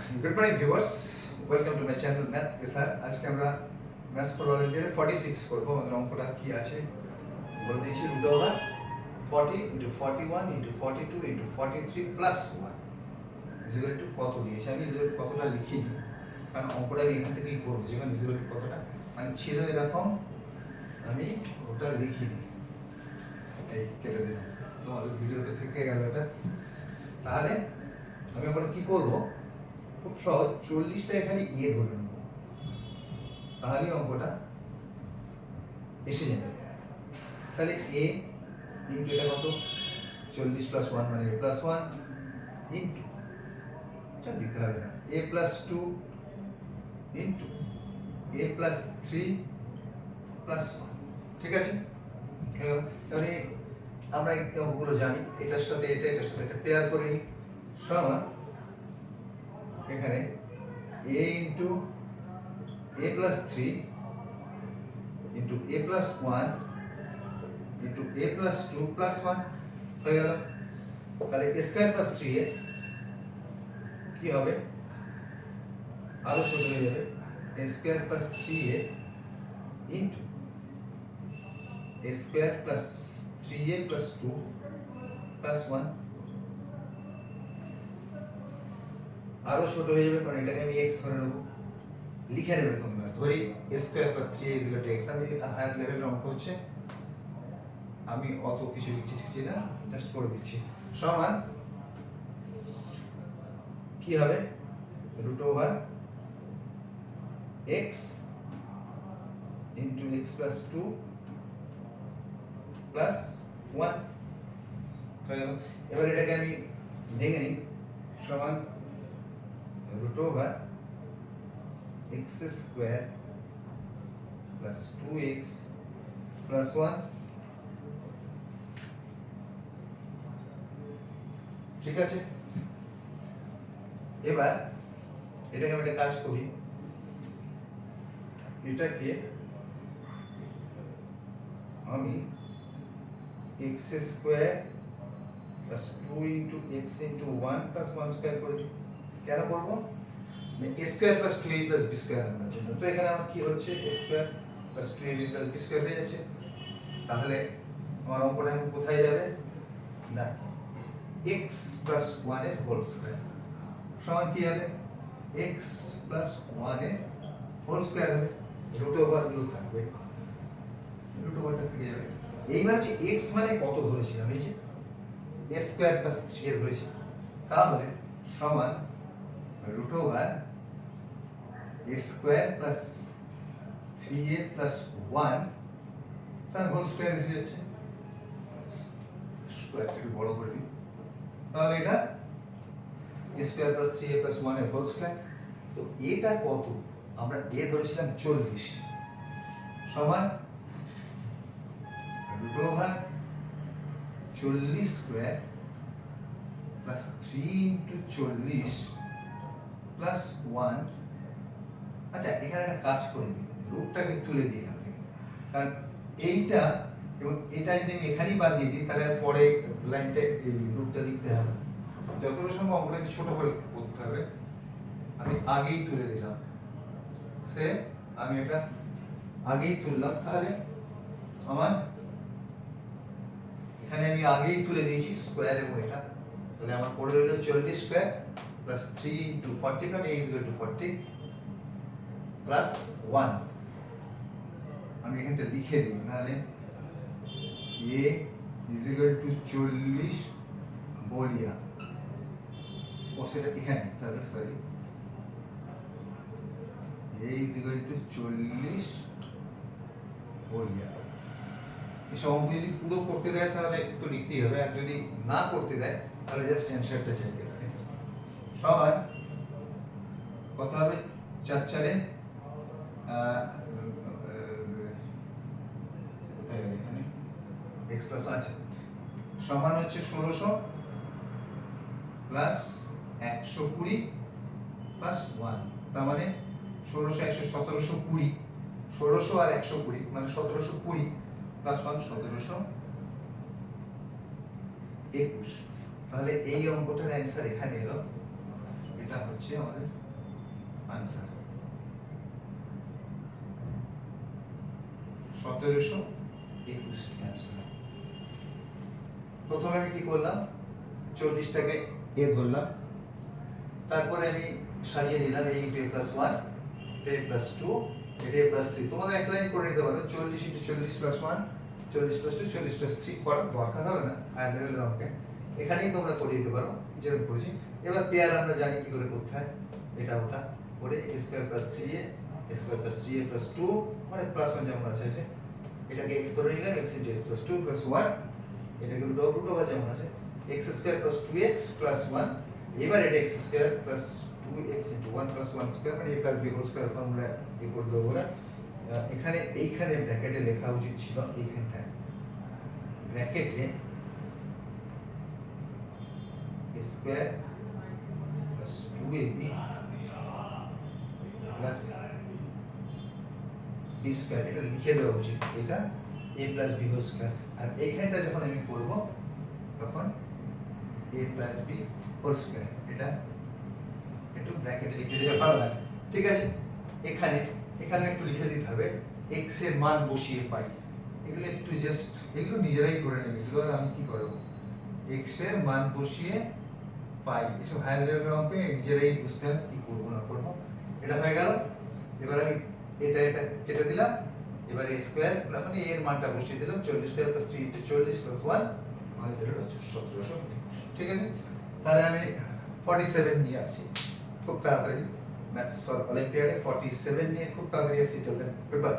Good morning viewers, welcome to my channel math sir. আজকে আমরা maths for অলিম্পিয়াডে 46 করবো। আমাদের অঙ্কটা কি আছে বলে দিয়েছি, root over 40 into 41 into 42 into 43 plus 1 is equal to কত দিয়েছে। আমি ইজিক্যাল টু কতটা লিখিনি, কারণ অঙ্কটা আমি এখান থেকেই করবো, যেখানে ইজিক্যাল টু কতটা মানে ছিল এরকম আমি ওটা লিখিনি, এই কেটে দিলাম, তোমাদের ভিডিওতে থেকে গেল এটা। তাহলে আমি আবার কি করবো, খুব সহজ, 40টা এখানে এ ধরে নেব, তাহলে অঙ্কটা এসে যাবে। তাহলে এ ইন্টু এটা কত, 40 প্লাস 1 মানে এ প্লাস 1 ইন্টু, এটা দিতে হবে না, এ প্লাস 2 ইন্টু এ প্লাস 3 প্লাস 1। ঠিক আছে, এবারে আমরা এই অঙ্কগুলো জানি, এটার সাথে এটা, এটার সাথে এটা পেয়ার করে নিই, সমান এখানে a into a plus 3 into a plus 1 into a plus 2 plus 1 হয়ে গেল। তাহলে a স্কয়ার প্লাস 3a কি হবে, আরো ছোট হয়ে যাবে, a square plus 3a into a square plus 3a plus 2 plus 1 আরো ছোট হয়ে যাবে, কারণ এটাকে আমি x ধরে নেবো, লিখে নেবে তোমরা, ধরি a square plus 3a is equal to x। আমি এটা হায়ার লেভেলের অঙ্ক হচ্ছে, আমি অত কিছু লিখছি না, জাস্ট করে দিচ্ছি, সমান কি হবে, root over x into x plus 2 plus 1 হয়ে গেল। এবার এটাকে আমি ভেঙে নিই, সমান root over x square plus 2x plus 1। ঠিক আছে, এবার এটাকে আমি একটা কাজ করি, এটাকে আমি x square plus 2 into x into 1 plus 1 square করে দিই। কেন করবো, a square plus 2ab plus b square আনার জন্য। তো এখানে আমার কি হচ্ছে, a square plus 2ab plus b square হয়ে যাচ্ছে। তাহলে আমার অঙ্কটা এখন কোথায় যাবে না, x প্লাস 1 এর হোল স্কয়ার সমান কি হবে, x প্লাস 1 এর হোল স্কয়ার হবে, রুট ওভার গুলো থাকবে, রুট ওভারটা থেকে যাবে। এইবার যে x মানে কত ধরেছিলাম, এই যে a স্কয়ার প্লাস 3a ধরেছি, তাহলে সমান root over a square plus 3a plus 1 তার হোল স্কয়ার এসে যাচ্ছে, স্কয়ারটা একটু বড় করে দিই, তাহলে এটা a square plus 3a plus 1 এর হোল স্কয়ার। তো এটা কত, আমরা a ধরেছিলাম 40, সমান root over 40 square plus 3 into 40 plus 1। আচ্ছা, এখানে একটা কাজ করে দিই, রুটটাকে তুলে দিই এখান থেকে, কারণ এইটা এবং এটা যদি আমি এখানেই বাদ দিয়ে দিই, তাহলে আর পরে লাইনটা এই রুটটা লিখতে হবে, যতটা সম্ভব অঙ্কটাকে ছোট করে করতে হবে। আমি আগেই তুলে দিলাম, সে আমি এটা আগেই তুললাম, তাহলে আমার এখানে আমি আগেই তুলে দিয়েছি স্কয়ার এবং এটা, তাহলে আমার পড়ে রইল 40 স্কয়ার প্লাস 3 ইন্টু 40, কারণ a is equal to 40 plus 1। আমি এখানটা লিখে দিই, নাহলে a ইজ ইকুয়াল টু 40 বলিয়া, ও সেটা এখানে, তাহলে sorry, a is equal to 40 বলিয়া। এসব অঙ্ক যদি পুরো করতে দেয় তাহলে একটু লিখতেই হবে, আর যদি না করতে দেয় তাহলে জাস্ট অ্যানসারটা চাইতে পারে। সমান কত হবে, 4 4 কোথায় গেল এখানে, x প্লাস আছে, সমান হচ্ছে 1600 প্লাস 120 প্লাস 1, তার মানে 1600 100 1720, 1600 আর 120 মানে 1720 প্লাস 1 1721। তাহলে এই অঙ্কটার অ্যান্সার এখানে এলো, এটা এটা হচ্ছে আমাদের আনসার 1721 অ্যান্সার। প্রথমে আমি কি করলাম, 40টাকে এ ধরলাম, তারপরে আমি সাজিয়ে নিলাম a × a + 1, a + 2, এটা a + 3। তোমাদের এক লাইন করে নিতে পারো, 40 × 40 + 1, 40 + 2, 40 + 3 করার দরকার হবে না হায়ার লেভেলের অঙ্কে, এখানেই তোমরা করে দিতে পারো যেরকম করেছি। এবার পেয়ার আমরা জানি কি করে করতে হয়, এটা ওটা করে a² + 3a, a² + 3a + 2 মানে +1 যেমন আছে, এটাকে x ধরে নিলাম, x × x + 2 + 1, এটাকে রুট ওভার যেমন আছে, x² + 2x + 1। এবার এটা x² + 2x × 1 + 1² মানে a + b² ফর্মুলা এ করে দেবো না। এখানে এইখানে ব্র্যাকেটে লেখা উচিত ছিল, এইখানটায় ব্র্যাকেটে a² + 2ab + b² এটা লিখে দেওয়া উচিত, এটা a + b²। আর এইখানটা যখন আমি করব তখন a + b² এটা একটু ব্র্যাকেটে লিখে দিলে ভালো হয়। ঠিক আছে, এখানে একটু লিখে দিতে হবে x এর মান বসিয়ে পাই, এগুলো একটু জাস্ট এগুলো নিজেরাই করে নেবে, এগুলো আমি কি করব, x এর মান বসিয়ে পাই, এসব হায়ার লেভেলের অঙ্কে নিজেরাই বুঝতে হবে কি করব না করব। এটা হয়ে গেল। এবার আমি এটা কেটে দিলাম, এবার a² মানে এর মানটা বসিয়ে দিলাম, 40² + 3 × 40 + 1 মানে বেরোলো 1721। ঠিক আছে, তাহলে আমি 47 নিয়ে আসছি খুব তাড়াতাড়ি, ম্যাথস ফর অলিম্পিয়াডে 47 নিয়ে খুব তাড়াতাড়ি আসছি। Till then, good by.